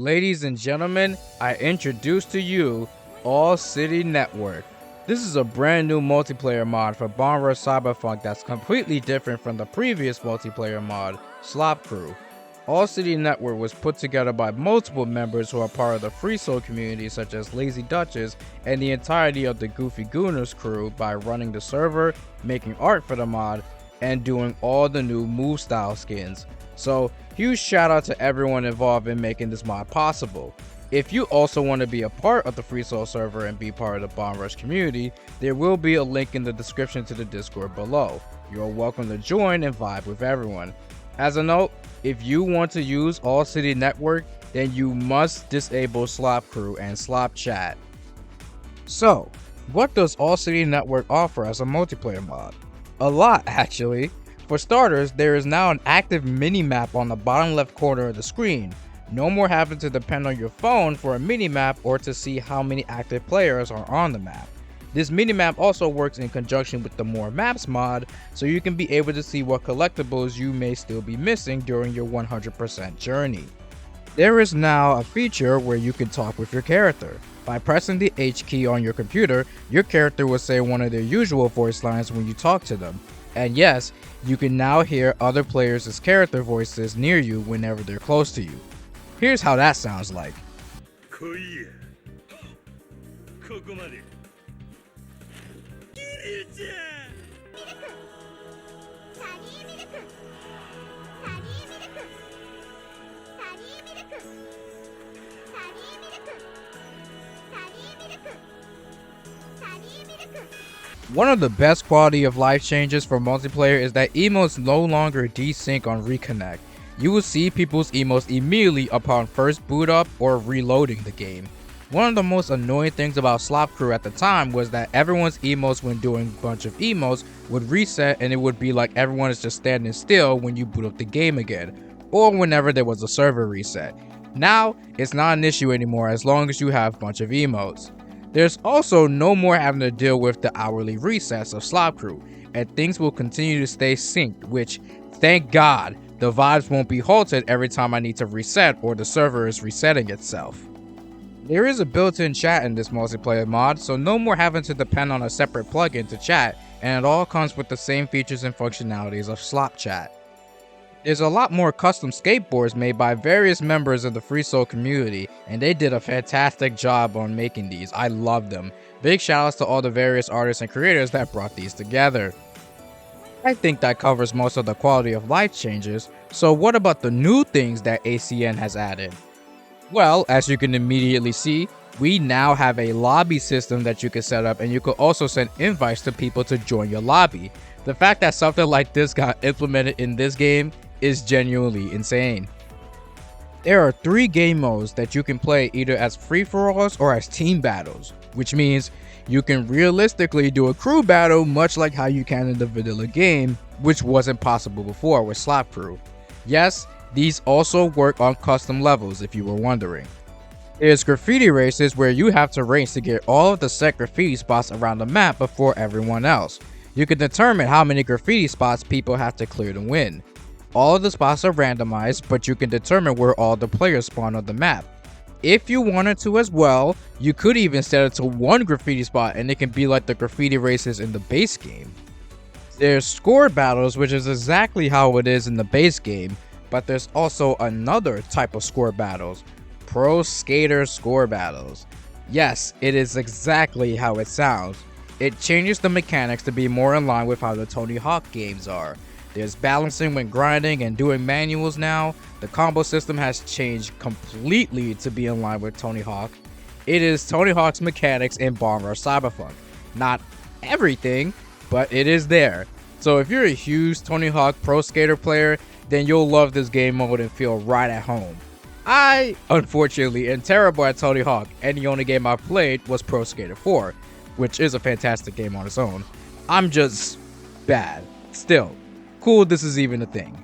Ladies and gentlemen, I introduce to you All City Network. This is a brand new multiplayer mod for Bomb Rush Cyberfunk that's completely different from the previous multiplayer mod, Slop Crew. All City Network was put together by multiple members who are part of the Freesoul community such as Lazy Duchess and the entirety of the Goofy Gooners crew by running the server, making art for the mod, and doing all the new move style skins. So huge shout out to everyone involved in making this mod possible. If you also want to be a part of the Freesoul server and be part of the Bomb Rush community, there will be a link in the description to the Discord below. You're welcome to join and vibe with everyone. As a note, if you want to use All City Network, then you must disable Slop Crew and Slop Chat. So, what does All City Network offer as a multiplayer mod? A lot, actually. For starters, there is now an active mini-map on the bottom left corner of the screen. No more having to depend on your phone for a mini-map or to see how many active players are on the map. This mini-map also works in conjunction with the More Maps mod, so you can be able to see what collectibles you may still be missing during your 100% journey. There is now a feature where you can talk with your character. By pressing the H key on your computer, your character will say one of their usual voice lines when you talk to them. And yes, you can now hear other players' character voices near you whenever they're close to you. Here's how that sounds like. One of the best quality of life changes for multiplayer is that emotes no longer desync on reconnect. You will see people's emotes immediately upon first boot up or reloading the game. One of the most annoying things about Slop Crew at the time was that everyone's emotes when doing a bunch of emotes would reset and it would be like everyone is just standing still when you boot up the game again, or whenever there was a server reset. Now, it's not an issue anymore as long as you have a bunch of emotes. There's also no more having to deal with the hourly resets of Slop Crew, and things will continue to stay synced, which, thank God, the vibes won't be halted every time I need to reset or the server is resetting itself. There is a built-in chat in this multiplayer mod, so no more having to depend on a separate plugin to chat, and it all comes with the same features and functionalities of Slop Chat. There's a lot more custom skateboards made by various members of the Freesoul community, and they did a fantastic job on making these. I love them. Big shoutouts to all the various artists and creators that brought these together. I think that covers most of the quality of life changes, so what about the new things that ACN has added? Well, as you can immediately see, we now have a lobby system that you can set up, and you can also send invites to people to join your lobby. The fact that something like this got implemented in this game is genuinely insane. There are 3 game modes that you can play either as free-for-alls or as team battles, which means you can realistically do a crew battle much like how you can in the vanilla game, which wasn't possible before with Slop Crew. Yes, these also work on custom levels if you were wondering. There's graffiti races where you have to race to get all of the set graffiti spots around the map before everyone else. You can determine how many graffiti spots people have to clear to win. All of the spots are randomized, but you can determine where all the players spawn on the map. If you wanted to as well, you could even set it to 1 graffiti spot and it can be like the graffiti races in the base game. There's score battles, which is exactly how it is in the base game, but there's also another type of score battles, pro skater score battles. Yes, it is exactly how it sounds. It changes the mechanics to be more in line with how the Tony Hawk games are. There's balancing when grinding and doing manuals now. The combo system has changed completely to be in line with Tony Hawk. It is Tony Hawk's mechanics in Bomb Rush Cyberfunk. Not everything, but it is there. So if you're a huge Tony Hawk Pro Skater player, then you'll love this game mode and feel right at home. I, unfortunately, am terrible at Tony Hawk, and the only game I played was Pro Skater 4, which is a fantastic game on its own. I'm just bad. Still, cool this is even a thing.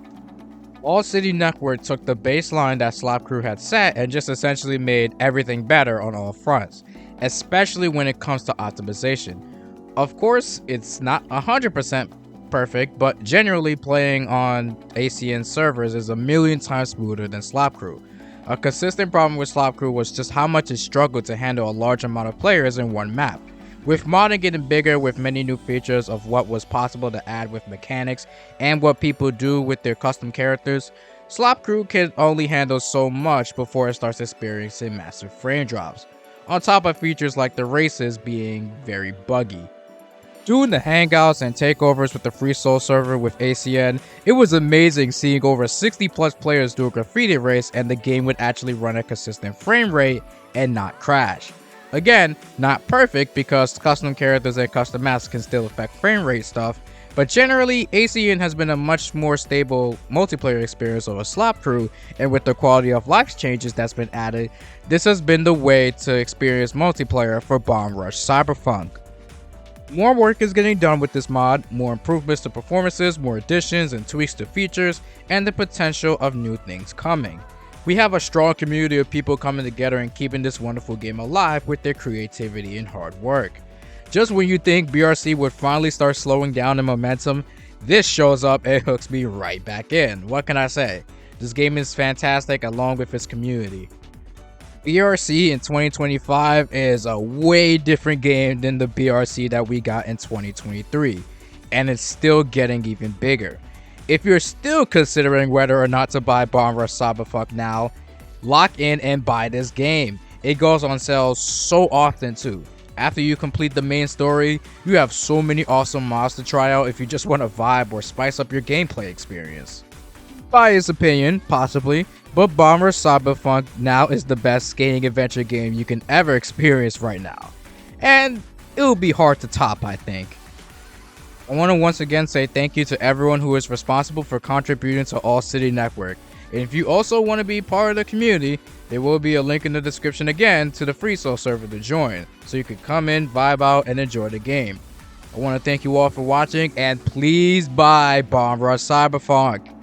All City Network took the baseline that Slop Crew had set and just essentially made everything better on all fronts, especially when it comes to optimization. Of course, it's not 100% perfect, but generally playing on ACN servers is a million times smoother than Slop Crew. A consistent problem with Slop Crew was just how much it struggled to handle a large amount of players in one map. With modding getting bigger with many new features of what was possible to add with mechanics and what people do with their custom characters, Slop Crew can only handle so much before it starts experiencing massive frame drops, on top of features like the races being very buggy. Doing the hangouts and takeovers with the Freesoul server with ACN, it was amazing seeing over 60 plus players do a graffiti race and the game would actually run a consistent frame rate and not crash. Again, not perfect because custom characters and custom maps can still affect frame rate stuff, but generally ACN has been a much more stable multiplayer experience over Slop Crew, and with the quality of life changes that's been added, this has been the way to experience multiplayer for Bomb Rush Cyberfunk. More work is getting done with this mod, more improvements to performances, more additions and tweaks to features, and the potential of new things coming. We have a strong community of people coming together and keeping this wonderful game alive with their creativity and hard work. Just when you think BRC would finally start slowing down in momentum, this shows up and hooks me right back in. What can I say? This game is fantastic along with its community. BRC in 2025 is a way different game than the BRC that we got in 2023, and it's still getting even bigger. If you're still considering whether or not to buy Bomb Rush Cyberfunk now, lock in and buy this game. It goes on sale so often too. After you complete the main story, you have so many awesome mods to try out if you just want to vibe or spice up your gameplay experience. Biased opinion, possibly, but Bomb Rush Cyberfunk now is the best skating adventure game you can ever experience right now. And it'll be hard to top, I think. I want to once again say thank you to everyone who is responsible for contributing to All City Network. And if you also want to be part of the community, there will be a link in the description again to the Freesoul server to join, so you can come in, vibe out, and enjoy the game. I want to thank you all for watching, and please buy Bomb Rush Cyberfunk.